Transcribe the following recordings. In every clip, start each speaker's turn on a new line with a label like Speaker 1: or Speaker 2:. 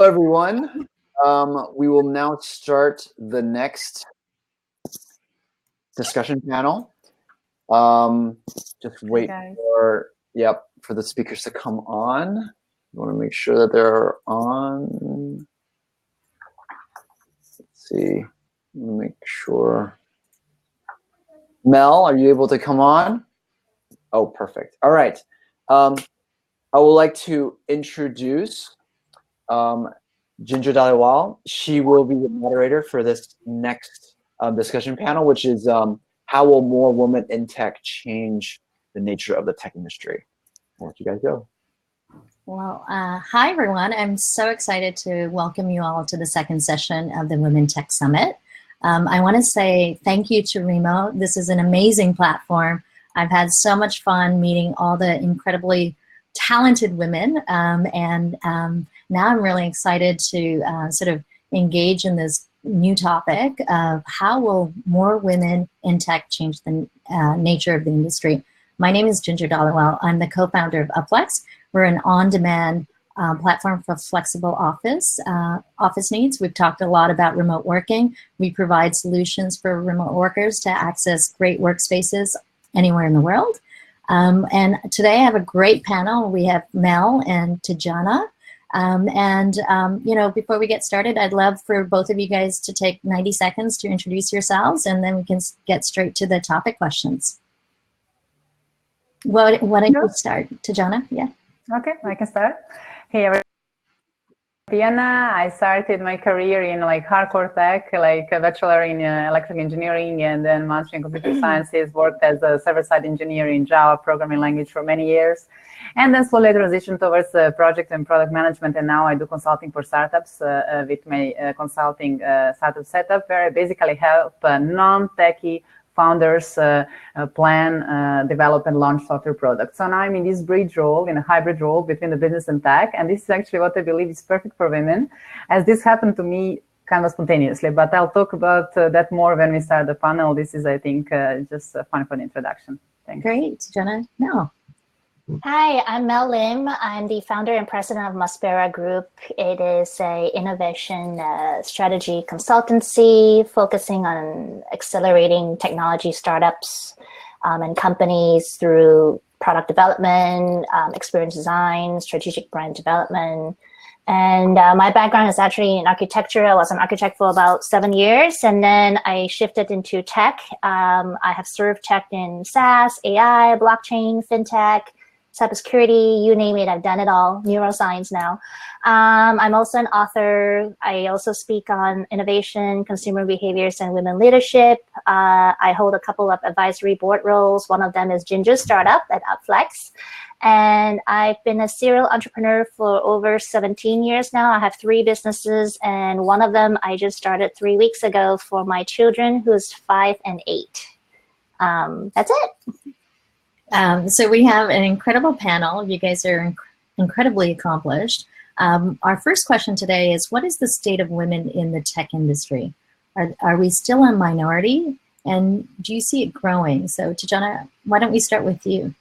Speaker 1: everyone. We will now start the next discussion panel. Just wait for the speakers to come on. I want to make sure that they're on. Let's see. Make sure. Mel, are you able to come on? Oh, perfect. All right. I would like to introduce Ginger Dhaliwal. She will be the moderator for this next discussion panel, which is how will more women in tech change the nature of the tech industry? I'll let you guys go.
Speaker 2: Well, hi, everyone. I'm so excited to welcome you all to the second session of the Women Tech Summit. I want to say thank you to Remo. This is an amazing platform. I've had so much fun meeting all the incredibly talented women, and now I'm really excited to sort of engage in this new topic of how will more women in tech change the nature of the industry. My name is Ginger Dhaliwal. I'm the co-founder of Upflex. We're an on-demand platform for flexible office needs. We've talked a lot about remote working. We provide solutions for remote workers to access great workspaces anywhere in the world. And today I have a great panel. We have Mel and Tijana. You know, before we get started, I'd love for both of you guys to take 90 seconds to introduce yourselves, and then we can get straight to the topic questions. Why don't you start, Tijana? Yeah.
Speaker 3: Okay, I can start. Hey, everyone. Diana, I started my career in like hardcore tech, like a bachelor in electrical engineering and then master in computer sciences, worked as a server-side engineer in Java programming language for many years, and then slowly transitioned towards project and product management. And now I do consulting for startups with my consulting startup setup, where I basically help non-techie founders plan, develop, and launch software products. So now I'm in this bridge role, in a hybrid role between the business and tech, and this is actually what I believe is perfect for women, as this happened to me kind of spontaneously, but I'll talk about that more when we start the panel. This is, I think, just fun for the introduction. Thanks.
Speaker 2: Great, Jenna. Mel.
Speaker 4: Hi, I'm Mel Lim. I'm the founder and president of Maspera Group. It is a innovation strategy consultancy focusing on accelerating technology startups and companies through product development, experience design, strategic brand development. And my background is actually in architecture. I was an architect for about 7 years, and then I shifted into tech. I have served tech in SaaS, AI, blockchain, fintech, cybersecurity, you name it, I've done it all, neuroscience now. I'm also an author. I also speak on innovation, consumer behaviors, and women leadership. I hold a couple of advisory board roles. One of them is Ginger's startup at Upflex. And I've been a serial entrepreneur for over 17 years now. I have 3 businesses, and one of them I just started 3 weeks ago for my children, who's 5 and 8. That's it.
Speaker 2: So we have an incredible panel. You guys are incredibly accomplished. Our first question today is, what is the state of women in the tech industry? Are we still a minority? And do you see it growing? So Tijana, why don't we start with you?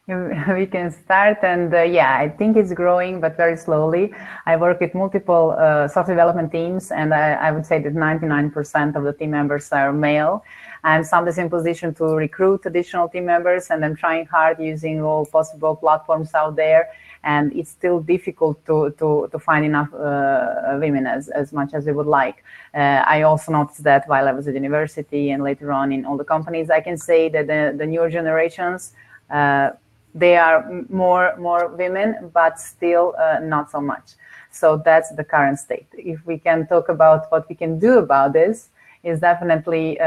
Speaker 3: We can start, and yeah, I think it's growing, but very slowly. I work with multiple software development teams, and I would say that 99% of the team members are male. I'm sometimes in position to recruit additional team members, and I'm trying hard using all possible platforms out there, and it's still difficult to find enough women as much as we would like. I also noticed that while I was at university and later on in all the companies. I can say that the newer generations, they are more women, but still not so much. So that's the current state. If we can talk about what we can do about this, is definitely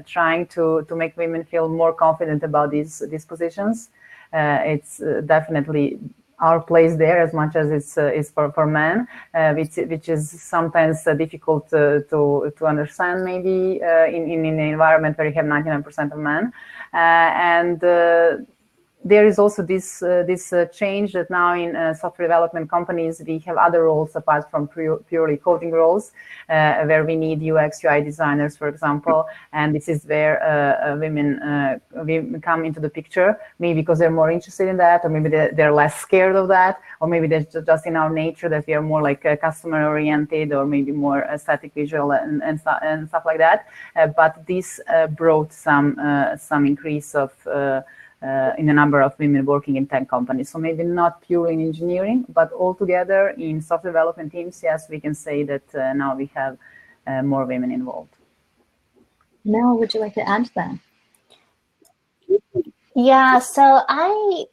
Speaker 3: trying to make women feel more confident about these positions. It's definitely our place there as much as it's for men, which is sometimes difficult to understand maybe in an environment where you have 99% of men. there is also this change that now in software development companies we have other roles apart from purely coding roles, where we need UX UI designers, for example, and this is where women come into the picture, maybe because they're more interested in that, or maybe they're less scared of that, or maybe that's just in our nature that we are more like customer oriented, or maybe more aesthetic visual and stuff like that. But this brought some increase of in the number of women working in tech companies. So maybe not purely in engineering, but altogether in software development teams, yes, we can say that now we have more women involved.
Speaker 2: Mel, would you like to add to that?
Speaker 4: Yeah, so I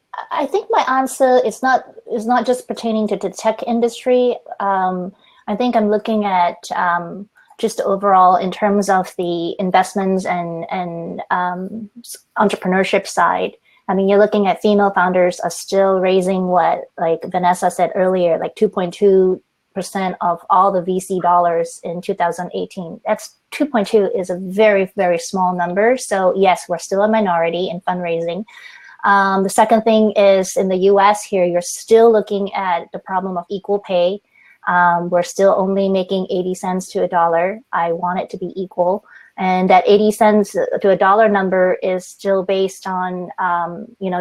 Speaker 4: think my answer is not just pertaining to the tech industry. I think I'm looking at just overall in terms of the investments and entrepreneurship side. I mean, you're looking at female founders are still raising what, like Vanessa said earlier, like 2.2% of all the VC dollars in 2018. That's 2.2 is a very, very small number. So yes, we're still a minority in fundraising. The second thing is in the US here, you're still looking at the problem of equal pay. We're still only making 80 cents to $1. I want it to be equal. And that 80 cents to $1 number is still based on,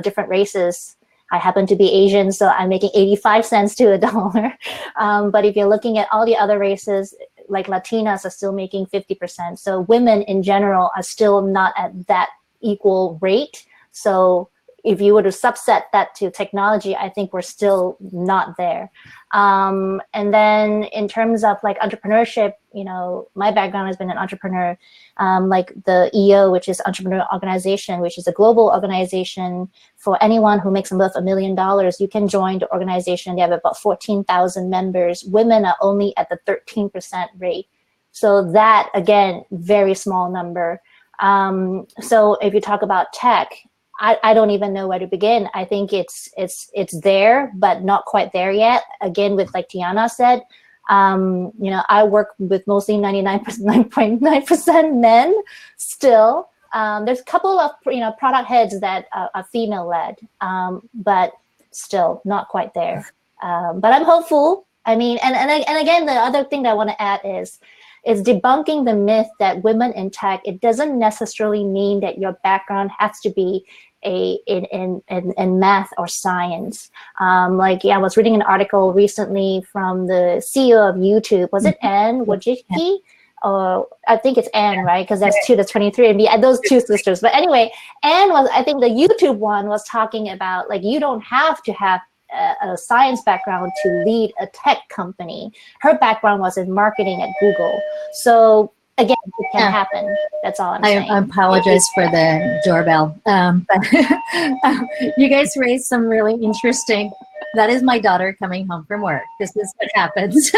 Speaker 4: different races. I happen to be Asian, so I'm making 85 cents to $1. But if you're looking at all the other races, like Latinas are still making 50%. So women in general are still not at that equal rate. So if you were to subset that to technology, I think we're still not there. And then in terms of like entrepreneurship, my background has been an entrepreneur, like the EO, which is Entrepreneur Organization, which is a global organization for anyone who makes above $1 million. You can join the organization. They have about 14,000 members. Women are only at the 13% rate. So that, again, very small number. So if you talk about tech, I don't even know where to begin. I think it's there, but not quite there yet. Again, with like Tiana said, I work with mostly 99.9% men still. There's a couple of product heads that are female led, but still not quite there. But I'm hopeful. I mean, and again, the other thing that I want to add is debunking the myth that women in tech, it doesn't necessarily mean that your background has to be in math or science. I was reading an article recently from the CEO of YouTube. Was it Anne Wojcicki? Or I think it's Anne, right? Because that's 23 and those two sisters. But anyway, Anne I think the YouTube one was talking about like you don't have to have a science background to lead a tech company. Her background was in marketing at Google. So again, it can happen. That's all I'm saying.
Speaker 2: I apologize for the doorbell. But you guys raised some really interesting, that is my daughter coming home from work. This is what happens.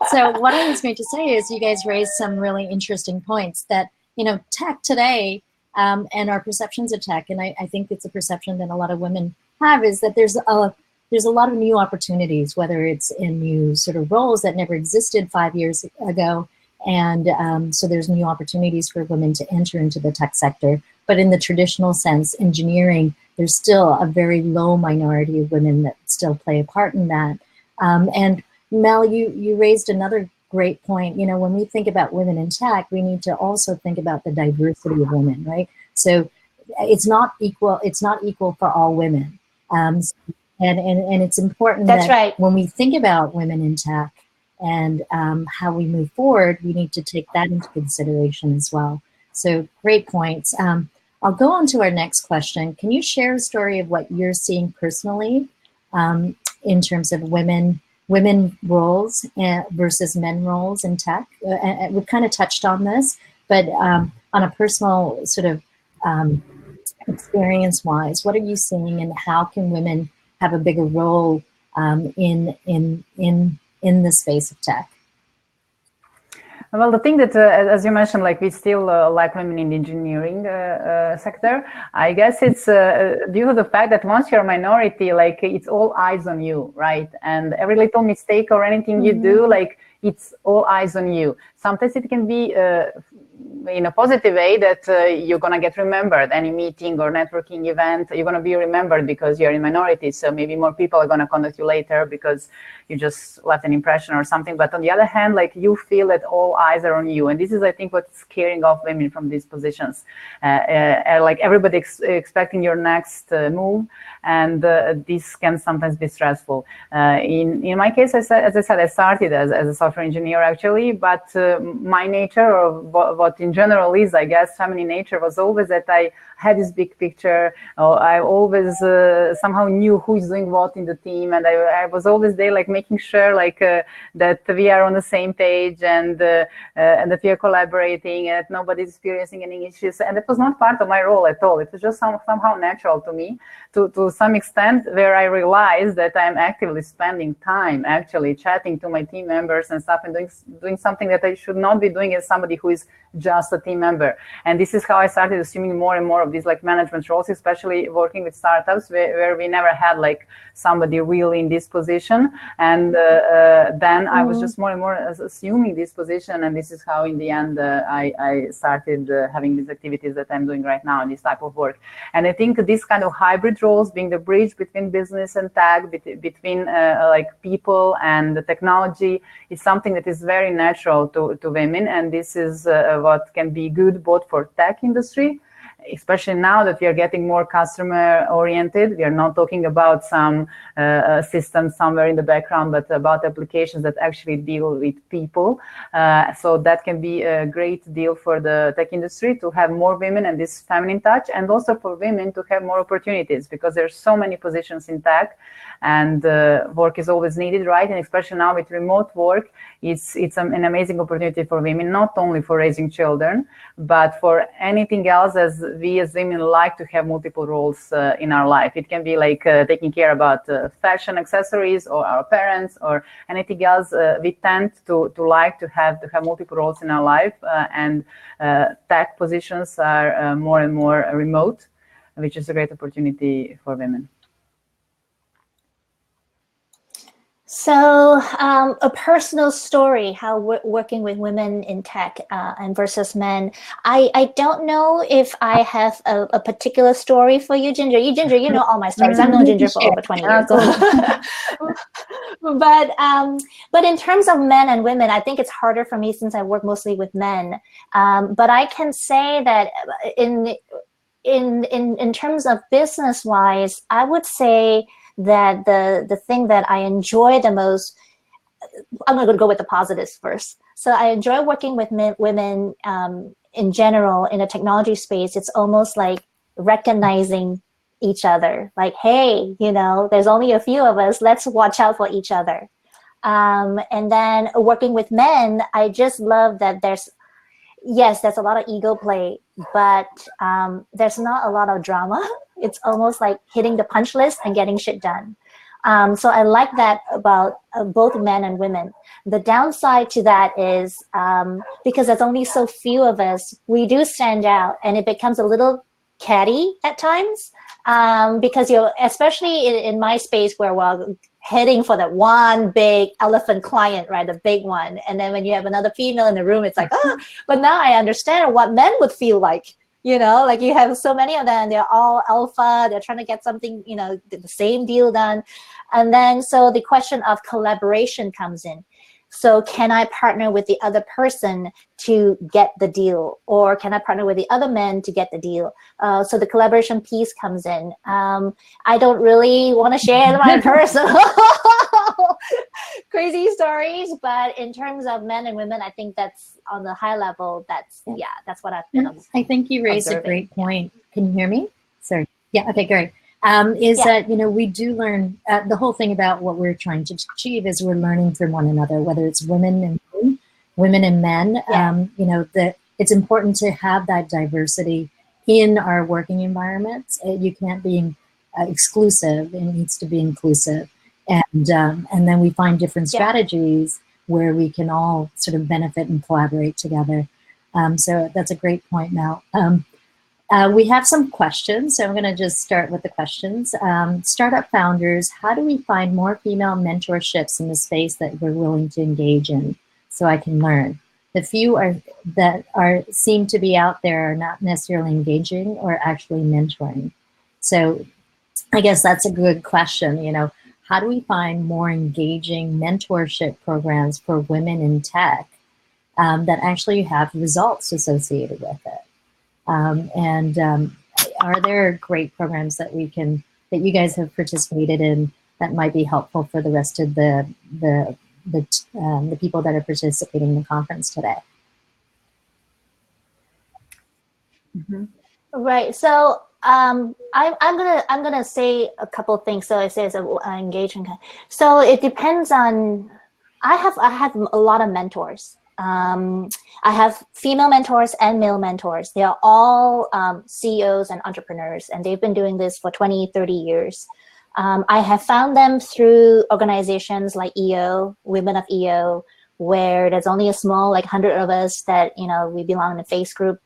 Speaker 2: So what I was going to say is you guys raised some really interesting points that, tech today, and our perceptions of tech, and I think it's a perception that a lot of women have, is that there's a lot of new opportunities, whether it's in new sort of roles that never existed 5 years ago. And so there's new opportunities for women to enter into the tech sector. But in the traditional sense, engineering, there's still a very low minority of women that still play a part in that. And Mel, you raised another great point. When we think about women in tech, we need to also think about the diversity of women, right? So it's not equal for all women. And it's important
Speaker 4: That's
Speaker 2: that
Speaker 4: right.
Speaker 2: when we think about women in tech and how we move forward, we need to take that into consideration as well. So great points. I'll go on to our next question. Can you share a story of what you're seeing personally in terms of women roles versus men roles in tech? We've kind of touched on this, but on a personal sort of experience-wise, what are you seeing, and how can women have a bigger role in the space of tech?
Speaker 3: Well, the thing that, as you mentioned, like we still lack women in the engineering sector. I guess it's due to the fact that once you're a minority, like it's all eyes on you, right? And every little mistake or anything you do, like it's all eyes on you. Sometimes it can be in a positive way that you're going to get remembered. Any meeting or networking event, you're going to be remembered because you're in minority. So maybe more people are going to contact you later because you just left an impression or something. But on the other hand, like you feel that all eyes are on you. And this is, I think, what's scaring off women from these positions. Like everybody expecting your next move. And this can sometimes be stressful. In my case, as I said, I started as a software engineer actually, but my nature, or what in general is, I guess, feminine nature, was always that I had this big picture. I always somehow knew who is doing what in the team, and I was always there, like making sure, like that we are on the same page, and that we are collaborating, and that nobody's experiencing any issues. And it was not part of my role at all. It was just somehow natural to me, to some extent, where I realized that I'm actively spending time actually chatting to my team members and stuff, and doing something that I should not be doing as somebody who is just a team member. And this is how I started assuming more and more of these like management roles, especially working with startups where we never had like somebody really in this position. And then I was just more and more assuming this position. And this is how in the end I started having these activities that I'm doing right now in this type of work. And I think this kind of hybrid roles, being the bridge between business and tech, between like people and the technology, is something that is very natural to women. And this is what can be good both for tech industry, especially now that we are getting more customer oriented. We are not talking about some system somewhere in the background, but about applications that actually deal with people. So that can be a great deal for the tech industry to have more women and this feminine touch, and also for women to have more opportunities, because there's so many positions in tech, and work is always needed, right? And especially now with remote work, it's an amazing opportunity for women, not only for raising children, but for anything else, as we as women like to have multiple roles in our life. It can be like taking care about fashion accessories, or our parents, or anything else. We tend to like to have multiple roles in our life, and tech positions are more and more remote, which is a great opportunity for women.
Speaker 4: So a personal story, how working with women in tech and versus men. I don't know if I have a particular story for you, Ginger. You know all my stories. I've known Ginger for over 20 years. But in terms of men and women, I think it's harder for me since I work mostly with men. But I can say that in terms of business-wise, I would say that the thing that I enjoy the most, I'm going to go with the positives first. So I enjoy working with women in general in a technology space. It's almost like recognizing each other. Like, hey, there's only a few of us. Let's watch out for each other. And then working with men, I just love that there's a lot of ego play, but there's not a lot of drama. It's almost like hitting the punch list and getting shit done. So I like that about both men and women. The downside to that is because there's only so few of us, we do stand out, and it becomes a little catty at times because especially in my space where we're heading for that one big elephant client, right, the big one. And then when you have another female in the room, it's like, oh, but now I understand what men would feel like. Like you have so many of them, they're all alpha, they're trying to get something, the same deal done. And then, so the question of collaboration comes in. So can I partner with the other person to get the deal? Or can I partner with the other men to get the deal? So the collaboration piece comes in. I don't really want to share my personal crazy stories, but in terms of men and women, I think that's on the high level. That's what I've been.
Speaker 2: I think you raised a great point. Can you hear me? Sorry. Yeah. Okay. Great. That we do learn the whole thing about what we're trying to achieve is we're learning from one another, whether it's women and men. That it's important to have that diversity in our working environments. You can't be exclusive; it needs to be inclusive, and then we find different strategies where we can all sort of benefit and collaborate together. So that's a great point, Mel. We have some questions, so I'm going to just start with the questions. Startup founders, how do we find more female mentorships in the space that we're willing to engage in so I can learn? the few seem to be out there are not necessarily engaging or actually mentoring. So I guess that's a good question. How do we find more engaging mentorship programs for women in tech that actually have results associated with it? And are there great programs that you guys have participated in that might be helpful for the rest of the people that are participating in the conference today?
Speaker 3: Mm-hmm.
Speaker 4: Right. So I'm gonna say a couple of things. So it says engagement. So it depends on. I have a lot of mentors. I have female mentors and male mentors. They are all CEOs and entrepreneurs, and they've been doing this for 20, 30 years. I have found them through organizations like EO, Women of EO, where there's only a small, like 100 of us that, we belong in a face group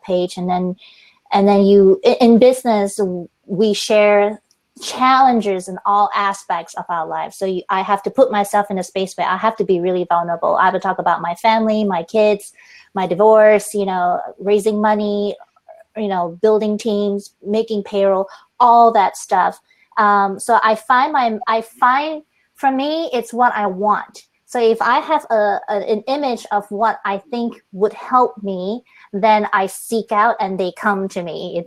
Speaker 4: page. And then in business, we share challenges in all aspects of our lives. So I have to put myself in a space where I have to be really vulnerable. I have to talk about my family, my kids, my divorce, raising money, building teams, making payroll, all that stuff. So I find for me, it's what I want. So if I have an image of what I think would help me, then I seek out and they come to me.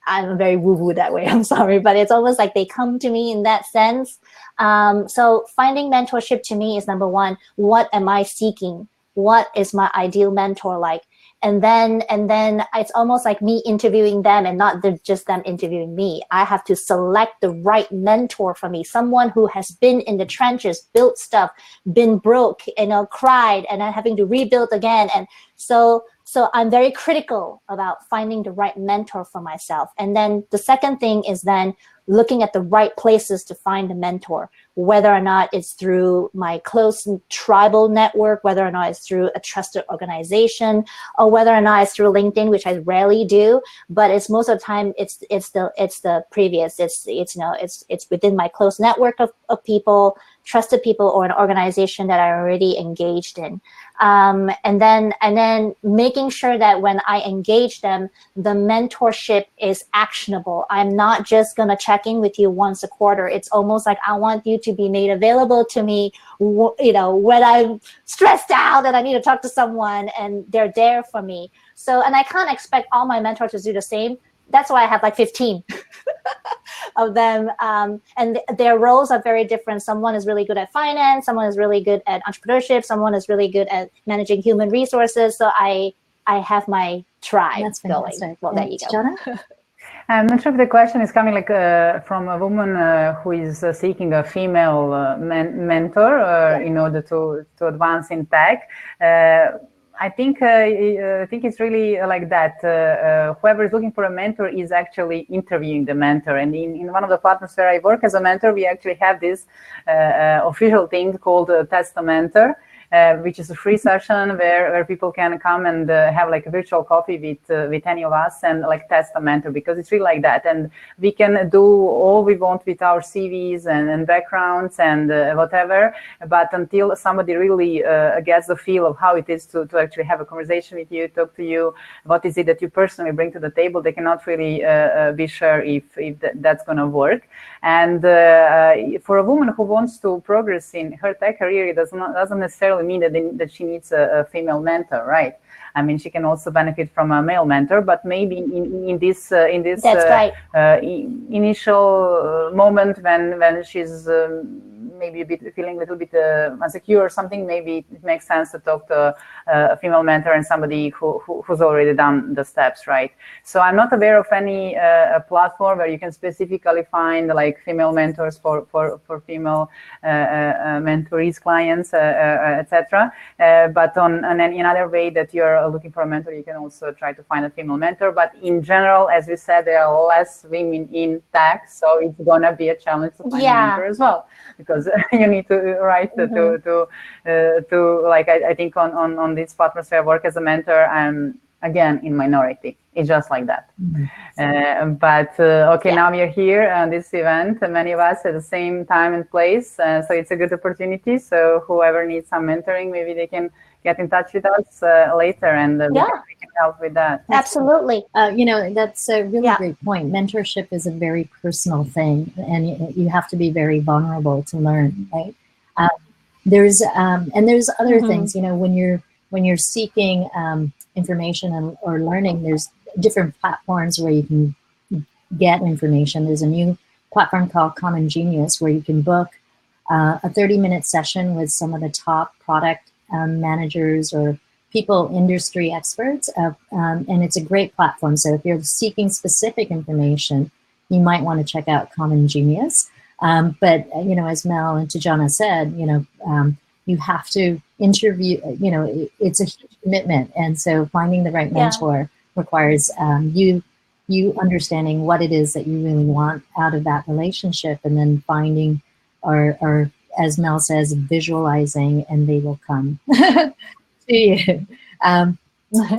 Speaker 4: I'm very woo-woo that way. I'm sorry, but it's almost like they come to me in that sense. So finding mentorship to me is number one. What am I seeking? What is my ideal mentor like? And then it's almost like me interviewing them and not just them interviewing me. I have to select the right mentor for me, someone who has been in the trenches, built stuff, been broke, cried, and then having to rebuild again. And so I'm very critical about finding the right mentor for myself. And then the second thing is then looking at the right places to find a mentor, whether or not it's through my close tribal network, whether or not it's through a trusted organization, or whether or not it's through LinkedIn, which I rarely do. But it's most of the time it's the previous. It's within my close network of people, trusted people, or an organization that I already engaged in. And then making sure that when I engage them, the mentorship is actionable. I'm not just going to check in with you once a quarter. It's almost like I want you to be made available to me, when I'm stressed out and I need to talk to someone, and they're there for me. So, and I can't expect all my mentors to do the same. That's why I have like 15 of them. And their roles are very different. Someone is really good at finance. Someone is really good at entrepreneurship. Someone is really good at managing human resources. So I have my tribe going. Well, there you go.
Speaker 2: Jana?
Speaker 3: I'm not sure if the question is coming from a woman who is seeking a female mentor in order to advance in tech. I think it's really like that. Whoever is looking for a mentor is actually interviewing the mentor. And in one of the platforms where I work as a mentor, we actually have this official thing called Test a Mentor, which is a free session where people can come and have like a virtual coffee with any of us and like test a mentor, because it's really like that. And we can do all we want with our CVs and backgrounds and whatever, but until somebody really gets the feel of how it is to actually have a conversation with you, talk to you, what is it that you personally bring to the table, they cannot really be sure if that's going to work. And for a woman who wants to progress in her tech career, it doesn't necessarily mean that she needs a female mentor, right? I mean, she can also benefit from a male mentor, but maybe in this
Speaker 4: That's right.
Speaker 3: Initial moment when she's maybe feeling a little bit insecure or something, maybe it makes sense to talk to a female mentor and somebody who's already done the steps, right? So I'm not aware of any platform where you can specifically find like female mentors for female mentorees, clients, etc. But in another way that you're looking for a mentor, you can also try to find a female mentor. But in general, as we said, there are less women in tech, so it's gonna be a challenge to find a mentor as well, because you need to to like I think on these platforms where I work as a mentor, again, in minority. It's just like that.
Speaker 4: Yeah.
Speaker 3: Now we are here on this event, many of us at the same time and place. So it's a good opportunity. So whoever needs some mentoring, maybe they can get in touch with us later, and we can help with that.
Speaker 4: Absolutely.
Speaker 2: That's a really great point. Mentorship is a very personal thing, and you have to be very vulnerable to learn, right? There's other things, when you're seeking information or learning, there's different platforms where you can get information. There's a new platform called Common Genius where you can book a 30-minute session with some of the top product managers or industry experts, and it's a great platform. So if you're seeking specific information, you might want to check out Common Genius. But as Mel and Tijana said, you have to interview. It's a huge commitment, and so finding the right mentor requires you understanding what it is that you really want out of that relationship, and then finding, or as Mel says, visualizing, and they will come to you.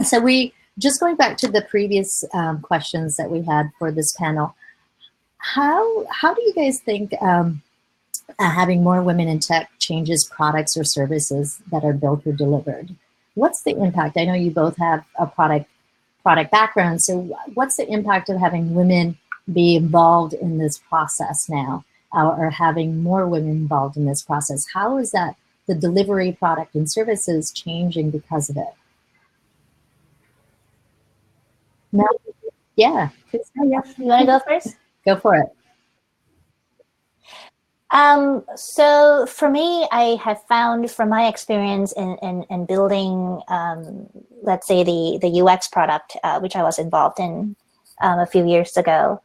Speaker 2: So just going back to the previous questions that we had for this panel, how do you guys think having more women in tech changes products or services that are built or delivered? What's the impact? I know you both have a product background, so what's the impact of having women be involved in this process now, or having more women involved in this process? How is that the delivery product and services changing because of it? No, yeah.
Speaker 4: You want to go first?
Speaker 2: Go for it.
Speaker 4: So for me, I have found from my experience in building, let's say the UX product, which I was involved in a few years ago,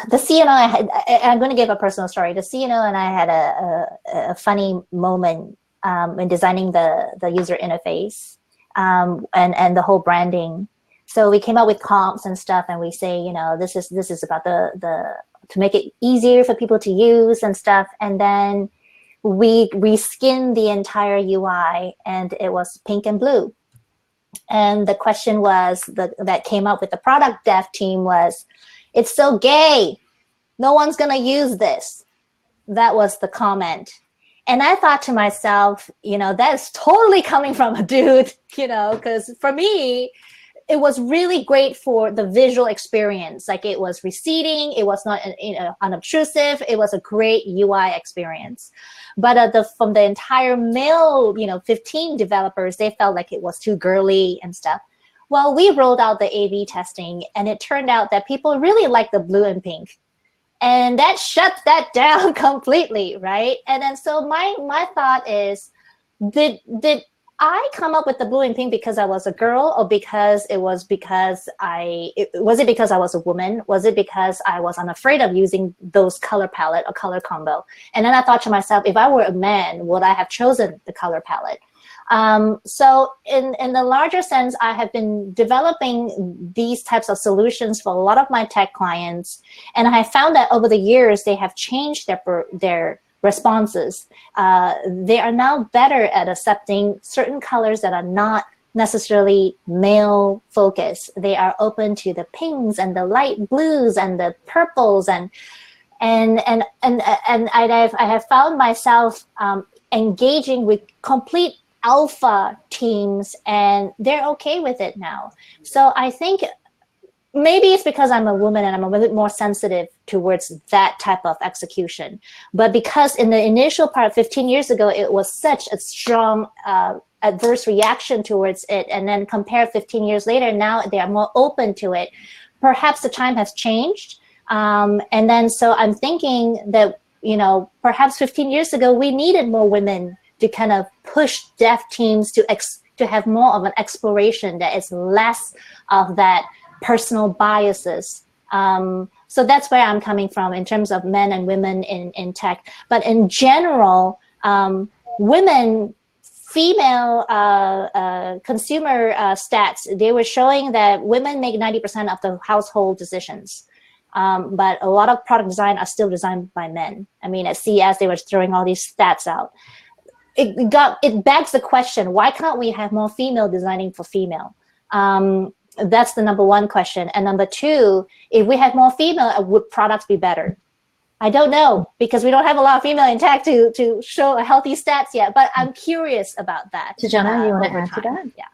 Speaker 4: the CNO, I'm going to give a personal story. The CNO and I had a funny moment in designing the user interface and the whole branding. So we came up with comps and stuff, and we say, this is about the to make it easier for people to use and stuff. And then we reskinned the entire UI, and it was pink and blue. And the question was that came up with the product dev team was, "It's so gay. No one's gonna use this." That was the comment. And I thought to myself, that's totally coming from a dude, because for me, it was really great for the visual experience. Like, it was receding, it was not unobtrusive, it was a great UI experience. But from the entire male, 15 developers, they felt like it was too girly and stuff. Well, we rolled out the A/B testing, and it turned out that people really like the blue and pink. And that shut that down completely, right? And then so my thought is, did I come up with the blue and pink because I was a girl, or because I was a woman? Was it because I was unafraid of using those color palette or color combo? And then I thought to myself, if I were a man, would I have chosen the color palette? So in the larger sense, I have been developing these types of solutions for a lot of my tech clients, and I found that over the years they have changed their responses. They are now better at accepting certain colors that are not necessarily male focused. They are open to the pinks and the light blues and the purples, and I have found myself engaging with complete alpha teams, and they're okay with it now. So I think maybe it's because I'm a woman and I'm a bit more sensitive towards that type of execution. But because in the initial part, 15 years ago, it was such a strong adverse reaction towards it, and then compare 15 years later, now they are more open to it. Perhaps the time has changed. And then so I'm thinking that, perhaps 15 years ago, we needed more women to kind of push dev teams to have more of an exploration that is less of that personal biases. So that's where I'm coming from in terms of men and women in tech. But in general, female consumer stats, they were showing that women make 90% of the household decisions. But a lot of product design are still designed by men. I mean, at CES, they were throwing all these stats out. it begs the question, why can't we have more female designing for female? That's the number one question. And number two, if we had more female, would products be better? I don't know, because we don't have a lot of female in tech to show a healthy stats yet, but I'm curious about that.
Speaker 2: Tajana, you want to add to that?
Speaker 4: Yeah.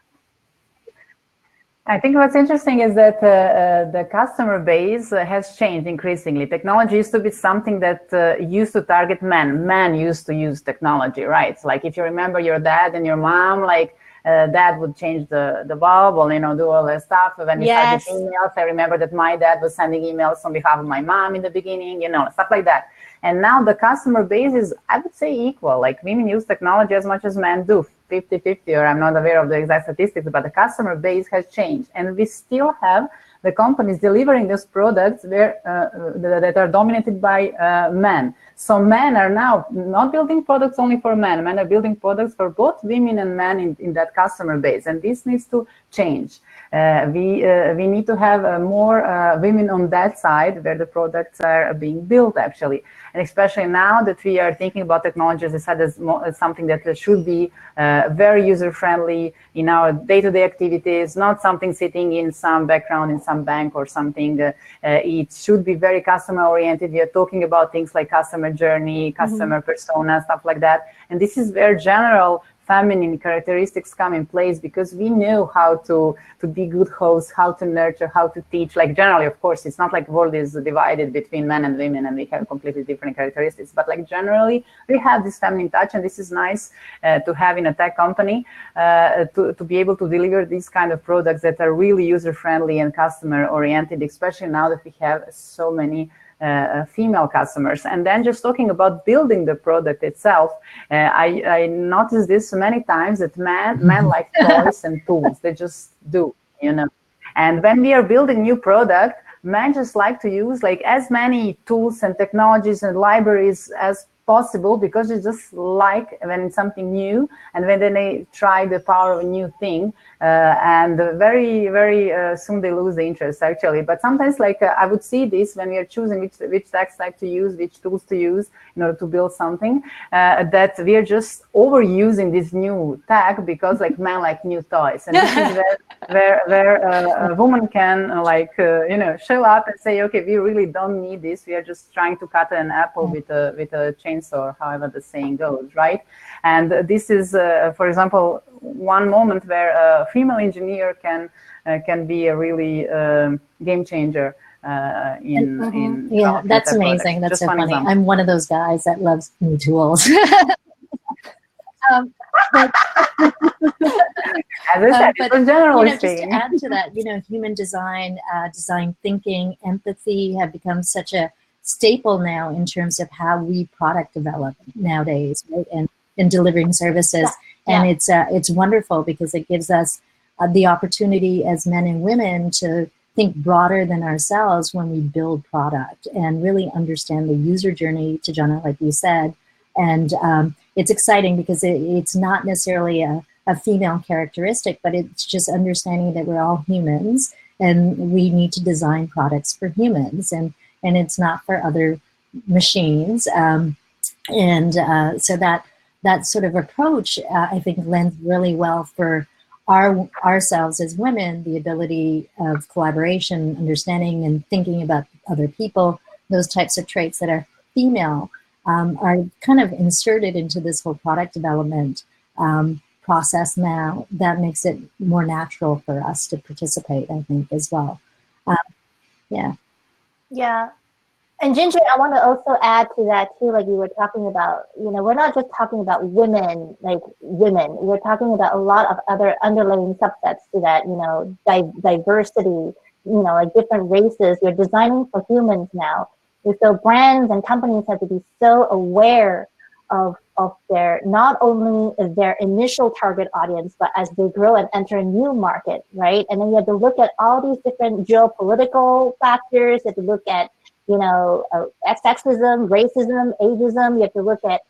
Speaker 3: I think what's interesting is that the customer base has changed increasingly. Technology used to be something that used to target men. Men used to use technology, right? So like if you remember your dad and your mom, like dad would change the bulb or, do all that stuff. When you started emails, I remember that my dad was sending emails on behalf of my mom in the beginning, stuff like that. And now the customer base is, I would say, equal. Like women use technology as much as men do, 50-50, or I'm not aware of the exact statistics, but the customer base has changed. And we still have the companies delivering those products that are dominated by men. So men are now not building products only for men. Men are building products for both women and men in that customer base. And this needs to change. We need to have more women on that side where the products are being built, actually. And especially now that we are thinking about technology, as I said, as something that should be very user-friendly in our day-to-day activities, not something sitting in some background in some bank or something. It should be very customer-oriented. We are talking about things like customer journey, customer persona, stuff like that. And this is where general feminine characteristics come in place, because we know how to be good hosts, how to nurture, how to teach. Like generally, of course, it's not like the world is divided between men and women and we have completely different characteristics, but like generally we have this feminine touch, and this is nice to have in a tech company to be able to deliver these kind of products that are really user-friendly and customer-oriented, especially now that we have so many female customers. And then just talking about building the product itself, I noticed this many times that men like toys and tools. They just do, And when we are building new product, men just like to use like as many tools and technologies and libraries as possible, because they just like when it's something new and when they try the power of a new thing, and very, very soon they lose the interest, actually. But sometimes I would see this when we are choosing which tech stack to use, which tools to use in order to build something, that we are just overusing this new tech because like men like new toys. And this is where a woman can show up and say, okay, we really don't need this. We are just trying to cut an apple with a chainsaw, or however the saying goes, right? And this is, for example, one moment where a female engineer can be a really game changer.
Speaker 2: Yeah, that's amazing. That's so funny. Example. I'm one of those guys that loves new tools.
Speaker 3: As I said, but generally
Speaker 2: just to add to that, human design, design thinking, empathy have become such a staple now in terms of how we product develop nowadays, right? And in delivering services. Yeah. And it's wonderful because it gives us the opportunity as men and women to think broader than ourselves when we build product and really understand the user journey, Tajana, like you said. And it's exciting because it's not necessarily a female characteristic, but it's just understanding that we're all humans and we need to design products for humans, and it's not for other machines. So that sort of approach, I think, lends really well for ourselves as women, the ability of collaboration, understanding, and thinking about other people. Those types of traits that are female are kind of inserted into this whole product development process now. That makes it more natural for us to participate, I think, as well.
Speaker 4: Yeah. And Ginger, I want to also add to that too, like you were talking about, we're not just talking about women, like women. We're talking about a lot of other underlying subsets to that, diversity, like different races. We're designing for humans now. And so brands and companies have to be so aware of their, not only their initial target audience, but as they grow and enter a new market, right? And then you have to look at all these different geopolitical factors. You have to look at, sexism, racism, ageism. You have to look at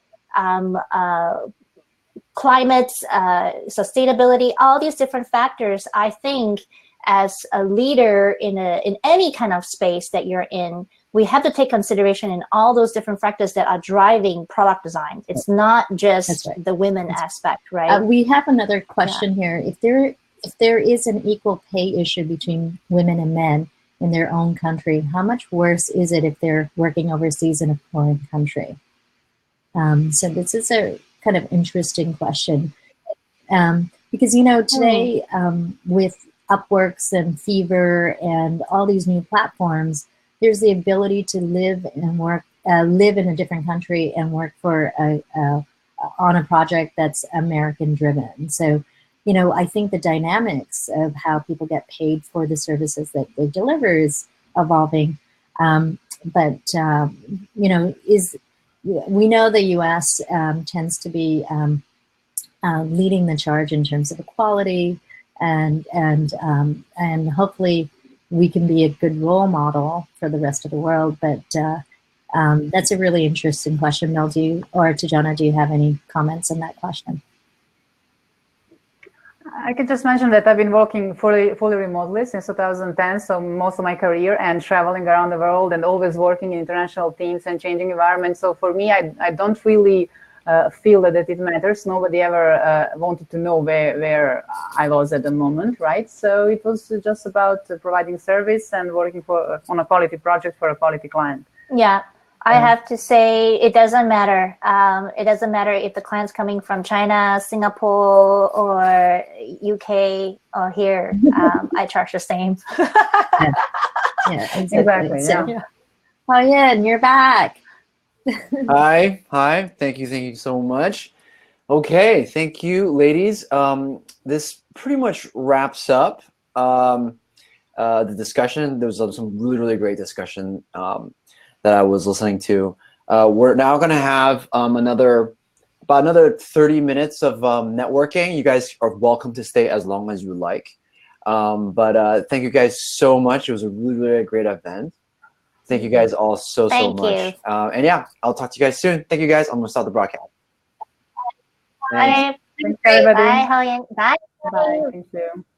Speaker 4: climate, sustainability, all these different factors. I think as a leader in any kind of space that you're in, we have to take consideration in all those different factors that are driving product design. It's not just
Speaker 2: right.
Speaker 4: the women aspect, right?
Speaker 2: We have another question here. If there is an equal pay issue between women and men in their own country, how much worse is it if they're working overseas in a foreign country? So this is a kind of interesting question. Because, you know, today with Upworks and Fiverr and all these new platforms, there's the ability to live and work, live in a different country and work for on a project that's American driven. So, you know, I think the dynamics of how people get paid for the services that they deliver is evolving. But you know, we know the U.S. Tends to be leading the charge in terms of equality, and hopefully we can be a good role model for the rest of the world. But that's a really interesting question. Mel, or Tijana, do you have any comments on that question?
Speaker 3: I can just mention that I've been working fully remotely since 2010, so most of my career, and traveling around the world and always working in international teams and changing environments. So for me, I don't really feel that it matters. Nobody ever wanted to know where I was at the moment, right? So it was just about providing service and working on a quality project for a quality client.
Speaker 4: Yeah. I have to say, it doesn't matter. It doesn't matter if the client's coming from China, Singapore, or UK, or here. I charge the same.
Speaker 2: Yeah, exactly.
Speaker 3: Yeah.
Speaker 2: So, oh yeah, and you're back.
Speaker 1: Hi. Thank you so much. Okay, thank you, ladies. This pretty much wraps up the discussion. There was some really great discussion that I was listening to. We're now going to have about another 30 minutes of networking. You guys are welcome to stay as long as you like. But thank you guys so much. It was a really great event. Thank you guys all so much. And yeah, I'll talk to you guys soon. Thank you guys. I'm going to start the broadcast.
Speaker 4: Bye.
Speaker 3: Thanks, everybody.
Speaker 4: Bye, Hao-Yin. Bye.
Speaker 3: Bye. Thank you.